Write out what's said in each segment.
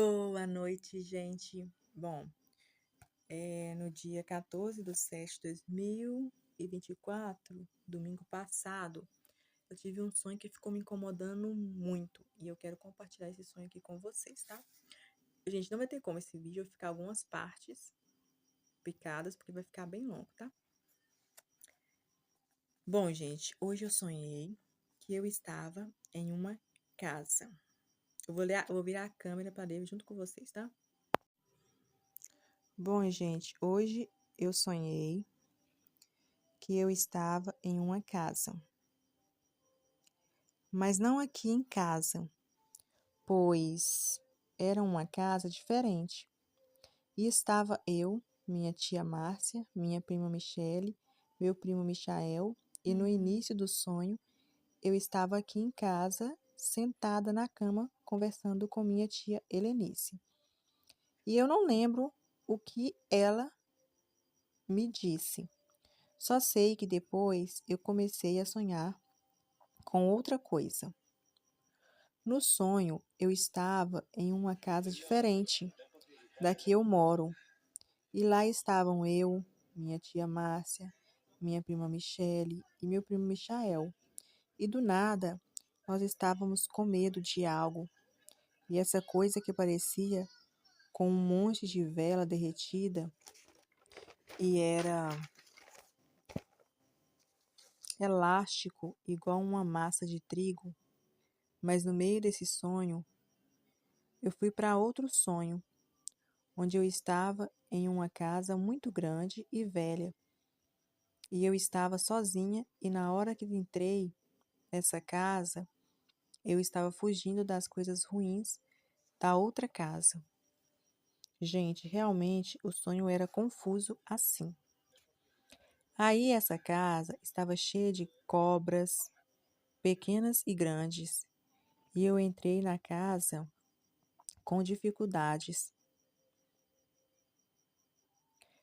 Boa noite, gente. Bom, no dia 14/7/2024, domingo passado, eu tive um sonho que ficou me incomodando muito e eu quero compartilhar esse sonho aqui com vocês, tá? Gente, não vai ter como esse vídeo ficar algumas partes picadas, porque vai ficar bem longo, tá? Bom, gente, hoje eu sonhei que eu estava em uma casa. Eu vou virar a câmera para ler junto com vocês, tá? Bom, gente, hoje eu sonhei que eu estava em uma casa, mas não aqui em casa, pois era uma casa diferente. E estava eu, minha tia Márcia, minha prima Michele, meu primo Michael, e no início do sonho eu estava aqui em casa, sentada na cama, conversando com minha tia Helenice. E eu não lembro o que ela me disse. Só sei que depois eu comecei a sonhar com outra coisa. No sonho, eu estava em uma casa diferente da que eu moro. E lá estavam eu, minha tia Márcia, minha prima Michele e meu primo Michael. E do nada, nós estávamos com medo de algo. E essa coisa que parecia com um monte de vela derretida e era elástico, igual uma massa de trigo. Mas no meio desse sonho, eu fui para outro sonho, onde eu estava em uma casa muito grande e velha. E eu estava sozinha e na hora que entrei nessa casa, eu estava fugindo das coisas ruins da outra casa. Gente, realmente o sonho era confuso assim. Aí essa casa estava cheia de cobras, pequenas e grandes, e eu entrei na casa com dificuldades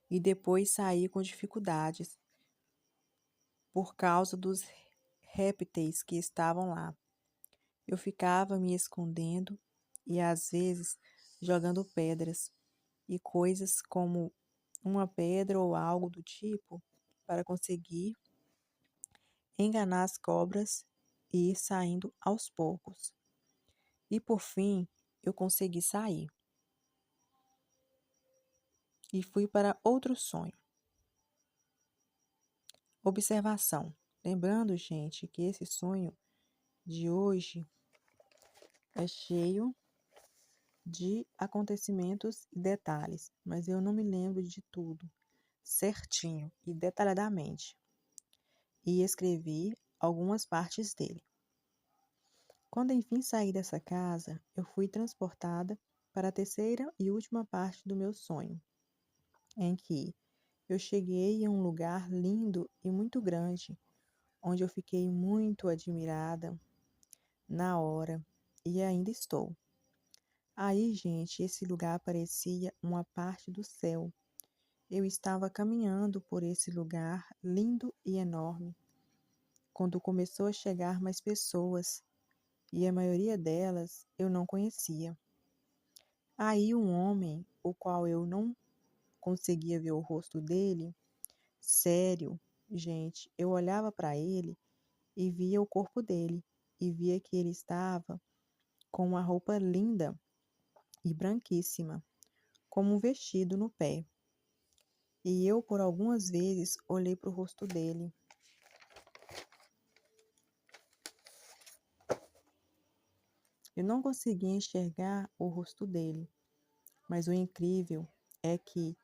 e depois saí com dificuldades por causa dos répteis que estavam lá. Eu ficava me escondendo e às vezes jogando pedras e coisas como uma pedra ou algo do tipo para conseguir enganar as cobras e ir saindo aos poucos. E por fim, eu consegui sair e fui para outro sonho. Observação. Lembrando, gente, que esse sonho de hoje é cheio de acontecimentos e detalhes, mas eu não me lembro de tudo certinho e detalhadamente. E escrevi algumas partes dele. Quando enfim saí dessa casa, eu fui transportada para a terceira e última parte do meu sonho, em que eu cheguei em um lugar lindo e muito grande, onde eu fiquei muito admirada na hora e ainda estou. Aí, gente, esse lugar parecia uma parte do céu. Eu estava caminhando por esse lugar lindo e enorme, quando começou a chegar mais pessoas, e a maioria delas eu não conhecia. Aí um homem, o qual eu não conseguia ver o rosto dele, sério, gente, eu olhava para ele e via o corpo dele, e via que ele estava com uma roupa linda e branquíssima, como um vestido no pé. E eu, por algumas vezes, olhei para o rosto dele. Eu não conseguia enxergar o rosto dele, mas o incrível é que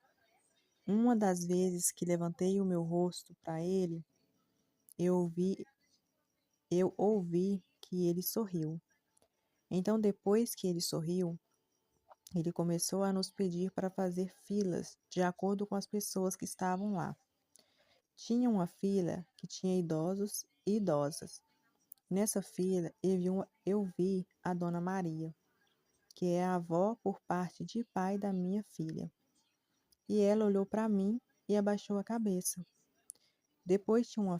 uma das vezes que levantei o meu rosto para ele, eu ouvi que ele sorriu. Então, depois que ele sorriu, ele começou a nos pedir para fazer filas de acordo com as pessoas que estavam lá. Tinha uma fila que tinha idosos e idosas. Nessa fila, eu vi a Dona Maria, que é a avó por parte de pai da minha filha. E ela olhou para mim e abaixou a cabeça. Depois tinha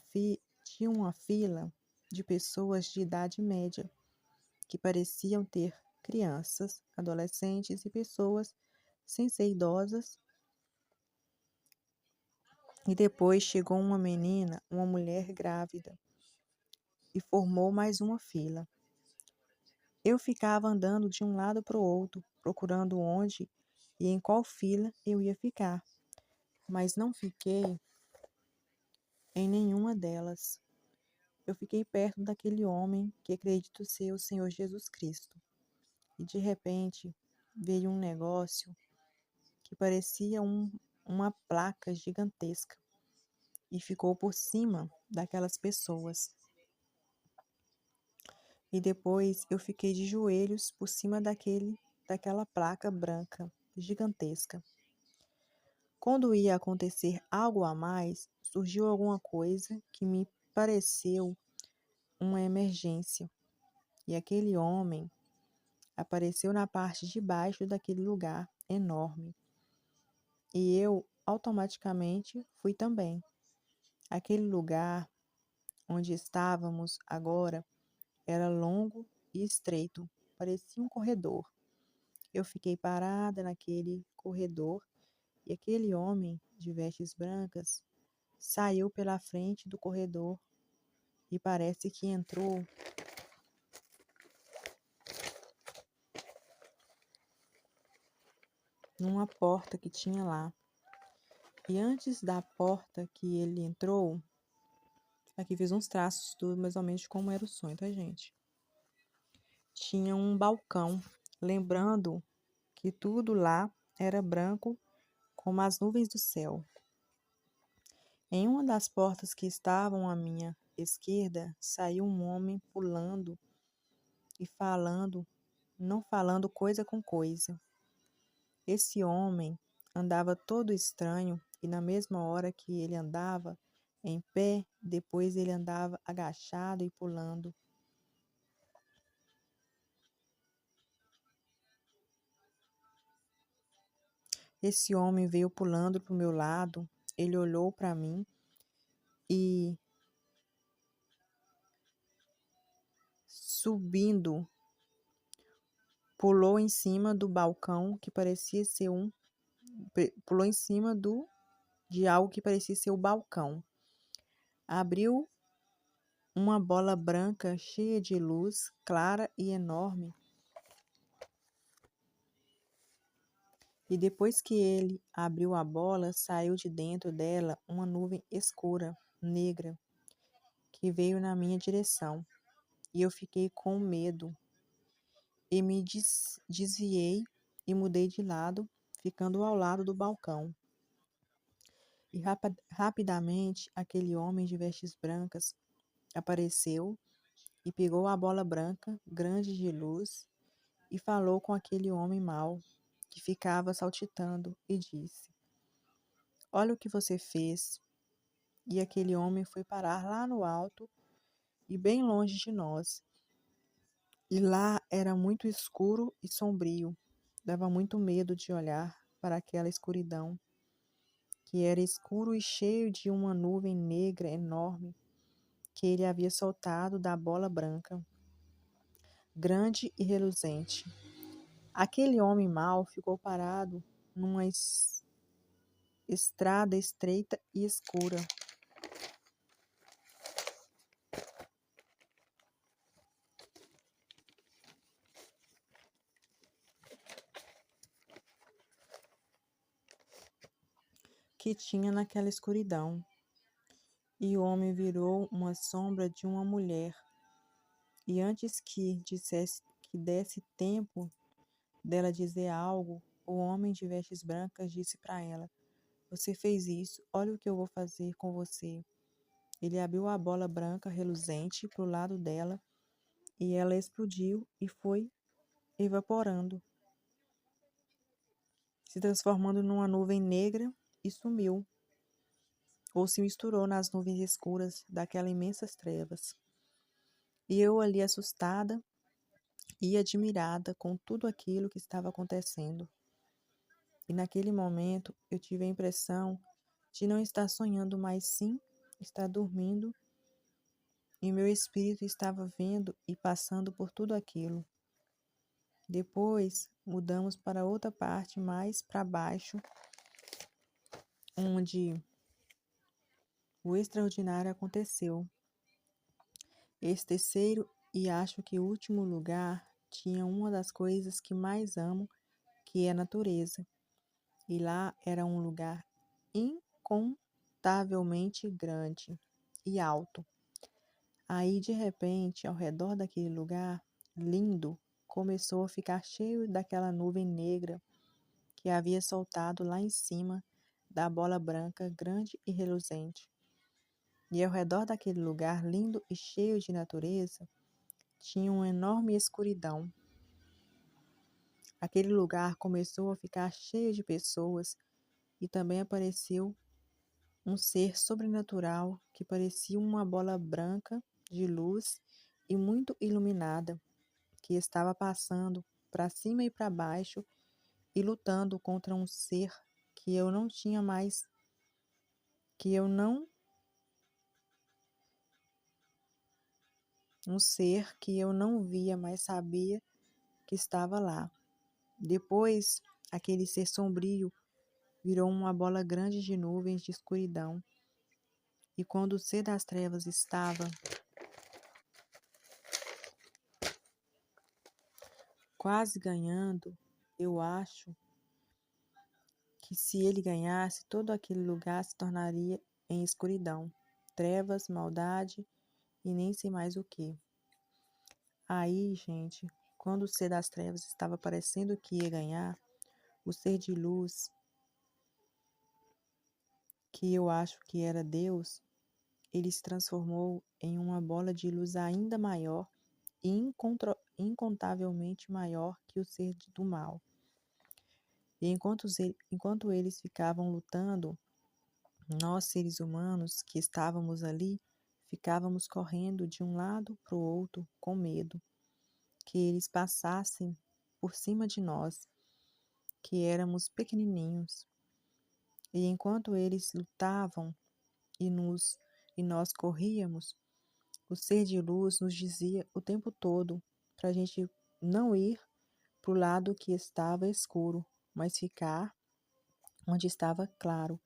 uma fila de pessoas de idade média, que pareciam ter crianças, adolescentes e pessoas sem ser idosas. E depois chegou uma menina, uma mulher grávida, e formou mais uma fila. Eu ficava andando de um lado para o outro, procurando onde e em qual fila eu ia ficar, mas não fiquei em nenhuma delas. Eu fiquei perto daquele homem que acredito ser o Senhor Jesus Cristo. E de repente veio um negócio que parecia uma placa gigantesca e ficou por cima daquelas pessoas. E depois eu fiquei de joelhos por cima daquela placa branca gigantesca. Quando ia acontecer algo a mais, surgiu alguma coisa que me pareceu uma emergência. E aquele homem apareceu na parte de baixo daquele lugar enorme. E eu automaticamente fui também. Aquele lugar onde estávamos agora era longo e estreito, parecia um corredor. Eu fiquei parada naquele corredor e aquele homem de vestes brancas saiu pela frente do corredor e parece que entrou numa porta que tinha lá. E antes da porta que ele entrou, aqui fiz uns traços tudo mais ou menos como era o sonho, tá, gente? Tinha um balcão, lembrando que tudo lá era branco como as nuvens do céu. Em uma das portas que estavam à minha esquerda, saiu um homem pulando e falando, não falando coisa com coisa. Esse homem andava todo estranho e na mesma hora que ele andava em pé, depois ele andava agachado e pulando. Esse homem veio pulando para o meu lado, ele olhou para mim e subindo, pulou em cima do balcão que parecia ser pulou em cima de algo que parecia ser o balcão. Abriu uma bola branca cheia de luz, clara e enorme. E depois que ele abriu a bola, saiu de dentro dela uma nuvem escura, negra, que veio na minha direção. E eu fiquei com medo e me desviei e mudei de lado, ficando ao lado do balcão. E rapidamente aquele homem de vestes brancas apareceu e pegou a bola branca, grande de luz, e falou com aquele homem mau que ficava saltitando e disse: Olha o que você fez. E aquele homem foi parar lá no alto e bem longe de nós. E lá era muito escuro e sombrio. Dava muito medo de olhar para aquela escuridão, que era escuro e cheio de uma nuvem negra enorme que ele havia soltado da bola branca, grande e reluzente. Aquele homem mau ficou parado numa estrada estreita e escura. Que tinha naquela escuridão. E o homem virou uma sombra de uma mulher. E antes que desse tempo dela dizer algo, o homem de vestes brancas disse para ela: Você fez isso, olha o que eu vou fazer com você. Ele abriu a bola branca reluzente para o lado dela e ela explodiu e foi evaporando, se transformando numa nuvem negra e sumiu, ou se misturou nas nuvens escuras daquelas imensas trevas. E eu ali assustada e admirada com tudo aquilo que estava acontecendo. E naquele momento eu tive a impressão de não estar sonhando, mas sim estar dormindo, e meu espírito estava vendo e passando por tudo aquilo. Depois mudamos para outra parte mais para baixo, onde o extraordinário aconteceu. Esse terceiro e acho que último lugar tinha uma das coisas que mais amo, que é a natureza. E lá era um lugar incontavelmente grande e alto. Aí, de repente, ao redor daquele lugar lindo, começou a ficar cheio daquela nuvem negra que havia soltado lá em cima da bola branca grande e reluzente. E ao redor daquele lugar lindo e cheio de natureza, tinha uma enorme escuridão. Aquele lugar começou a ficar cheio de pessoas e também apareceu um ser sobrenatural que parecia uma bola branca de luz e muito iluminada, que estava passando para cima e para baixo e lutando contra um ser que eu não tinha mais, um ser que eu não via, mas sabia que estava lá. Depois, aquele ser sombrio virou uma bola grande de nuvens de escuridão. E quando o ser das trevas estava quase ganhando, eu acho que se ele ganhasse, todo aquele lugar se tornaria em escuridão, trevas, maldade e nem sei mais o que. Aí, gente, quando o ser das trevas estava parecendo que ia ganhar, o ser de luz, que eu acho que era Deus, ele se transformou em uma bola de luz ainda maior e incontavelmente maior que o ser do mal. E enquanto eles ficavam lutando, nós, seres humanos que estávamos ali, ficávamos correndo de um lado para o outro com medo que eles passassem por cima de nós, que éramos pequenininhos. E enquanto eles lutavam e nós corríamos, o ser de luz nos dizia o tempo todo para a gente não ir para o lado que estava escuro, mas ficar onde estava claro.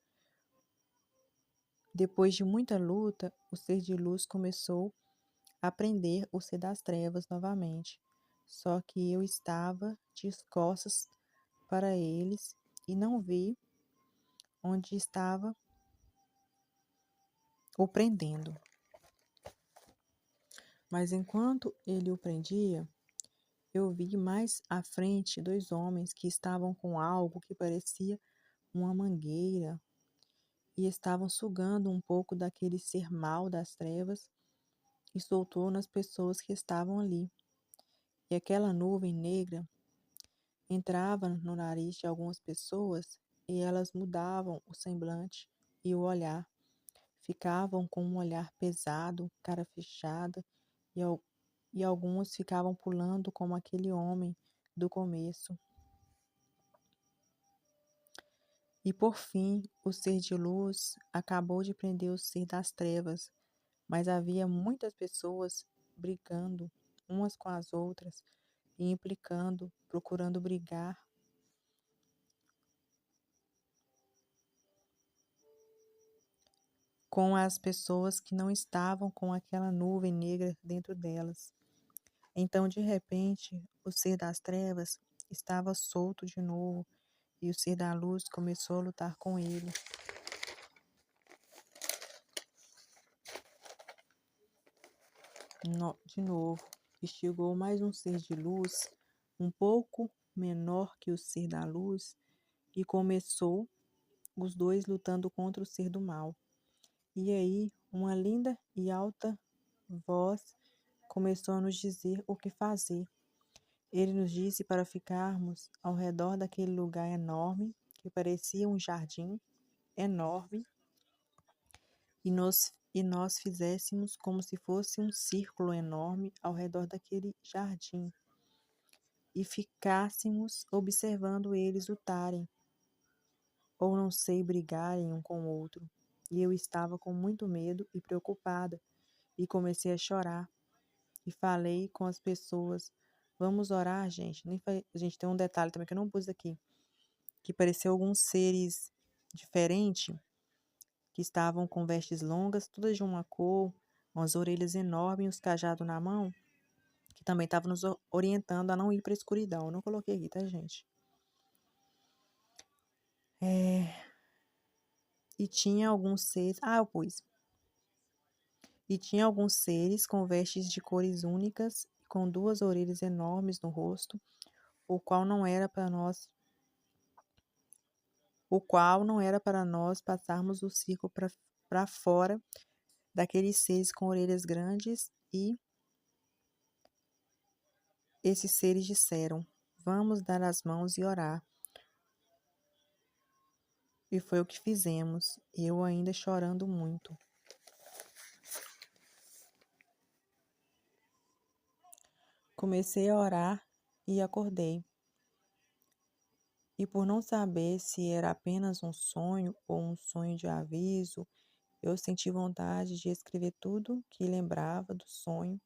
Depois de muita luta, o ser de luz começou a prender o ser das trevas novamente. Só que eu estava de costas para eles e não vi onde estava o prendendo. Mas enquanto ele o prendia, eu vi mais à frente dois homens que estavam com algo que parecia uma mangueira e estavam sugando um pouco daquele ser mau das trevas e soltou nas pessoas que estavam ali. E aquela nuvem negra entrava no nariz de algumas pessoas e elas mudavam o semblante e o olhar. Ficavam com um olhar pesado, cara fechada, e algumas ficavam pulando como aquele homem do começo. E por fim, o ser de luz acabou de prender o ser das trevas, mas havia muitas pessoas brigando umas com as outras e implicando, procurando brigar com as pessoas que não estavam com aquela nuvem negra dentro delas. Então, de repente, o ser das trevas estava solto de novo e o ser da luz começou a lutar com ele. De novo, e chegou mais um ser de luz, um pouco menor que o ser da luz, e começou os dois lutando contra o ser do mal. E aí, uma linda e alta voz começou a nos dizer o que fazer. Ele nos disse para ficarmos ao redor daquele lugar enorme, que parecia um jardim enorme, e nós fizéssemos como se fosse um círculo enorme ao redor daquele jardim, e ficássemos observando eles lutarem, ou não sei, brigarem um com o outro. E eu estava com muito medo e preocupada, e comecei a chorar, e falei com as pessoas Vamos orar, gente. Gente, tem um detalhe também que eu não pus aqui, que pareceu alguns seres diferentes, que estavam com vestes longas, todas de uma cor, umas orelhas enormes e uns cajados na mão, que também estavam nos orientando a não ir para a escuridão. Eu não coloquei aqui, tá, gente? E tinha alguns seres. Ah, eu pus. E tinha alguns seres com vestes de cores únicas e com duas orelhas enormes no rosto, o qual não era para nós passarmos o circo para fora daqueles seres com orelhas grandes, e esses seres disseram: Vamos dar as mãos e orar. E foi o que fizemos, eu ainda chorando muito. Comecei a orar e acordei. E por não saber se era apenas um sonho ou um sonho de aviso, eu senti vontade de escrever tudo que lembrava do sonho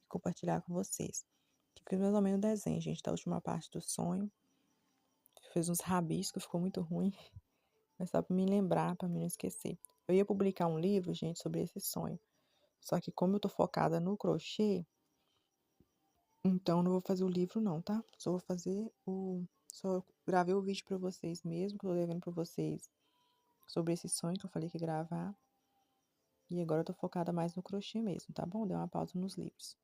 e compartilhar com vocês. Que foi mais ou menos o desenho, gente, da última parte do sonho. Fez uns rabiscos, ficou muito ruim, mas só para me lembrar, para mim não esquecer. Eu ia publicar um livro, gente, sobre esse sonho. Só que como eu tô focada no crochê, então não vou fazer o livro não, tá? Só gravei o vídeo para vocês mesmo, que eu tô devendo para vocês sobre esse sonho que eu falei que ia gravar. E agora eu tô focada mais no crochê mesmo, tá bom? Dei uma pausa nos livros.